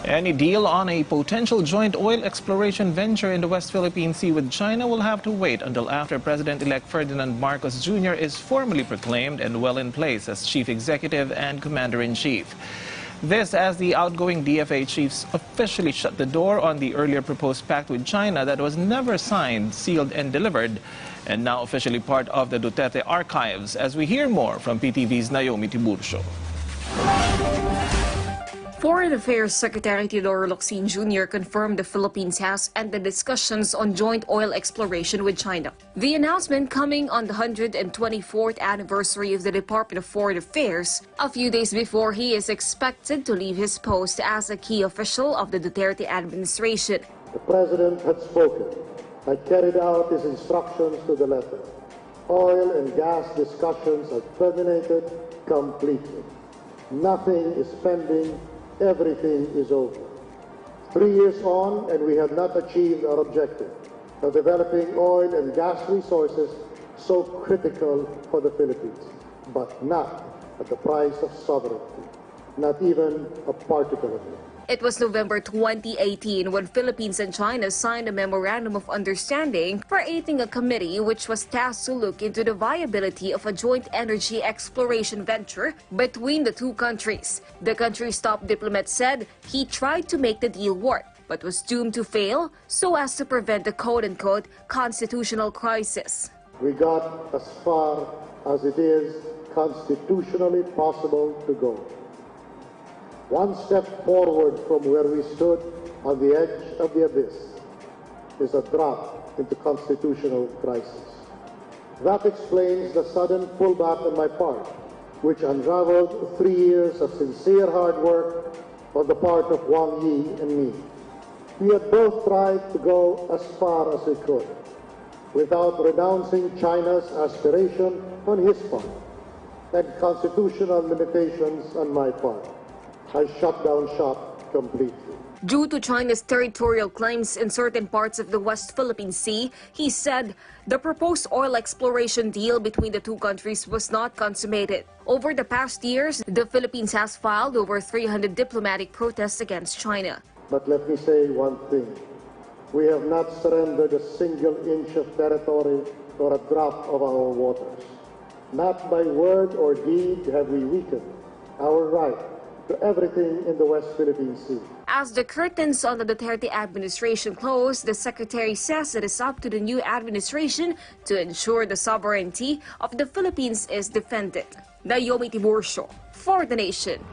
Any deal on a potential joint oil exploration venture in the West Philippine Sea with China will have to wait until after President-elect Ferdinand Marcos Jr. is formally proclaimed and well in place as Chief Executive and Commander-in-Chief. This as the outgoing DFA chiefs officially shut the door on the earlier proposed pact with China that was never signed, sealed and delivered, and now officially part of the Duterte archives, as we hear more from PTV's Naomi Tiburcio. Foreign Affairs Secretary Teodoro Locsin Jr. confirmed the Philippines has ended discussions on joint oil exploration with China. The announcement coming on the 124th anniversary of the Department of Foreign Affairs, a few days before he is expected to leave his post as a key official of the Duterte administration. The President had spoken, had carried out his instructions to the letter. Oil and gas discussions have terminated completely. Nothing is pending. Everything is over. 3 years on, and we have not achieved our objective of developing oil and gas resources so critical for the Philippines, but not at the price of sovereignty, not even a particle of it. It was November 2018 when Philippines and China signed a memorandum of understanding creating a committee which was tasked to look into the viability of a joint energy exploration venture between the two countries. The country's top diplomat said he tried to make the deal work, but was doomed to fail so as to prevent the quote-unquote constitutional crisis. We got as far as it is constitutionally possible to go. One step forward from where we stood on the edge of the abyss is a drop into constitutional crisis. That explains the sudden pullback on my part, which unraveled 3 years of sincere hard work on the part of Wang Yi and me. We had both tried to go as far as we could, without renouncing China's aspiration on his part and constitutional limitations on my part. I shut down shop completely. Due to China's territorial claims in certain parts of the West Philippine Sea, he said the proposed oil exploration deal between the two countries was not consummated. Over the past years, the Philippines has filed over 300 diplomatic protests against China. But let me say one thing. We have not surrendered a single inch of territory or a drop of our waters. Not by word or deed have we weakened our right to everything in the West Philippine Sea. As the curtains on the Duterte administration close, the secretary says it is up to the new administration to ensure the sovereignty of the Philippines is defended. Naomi Tiburcio for The Nation.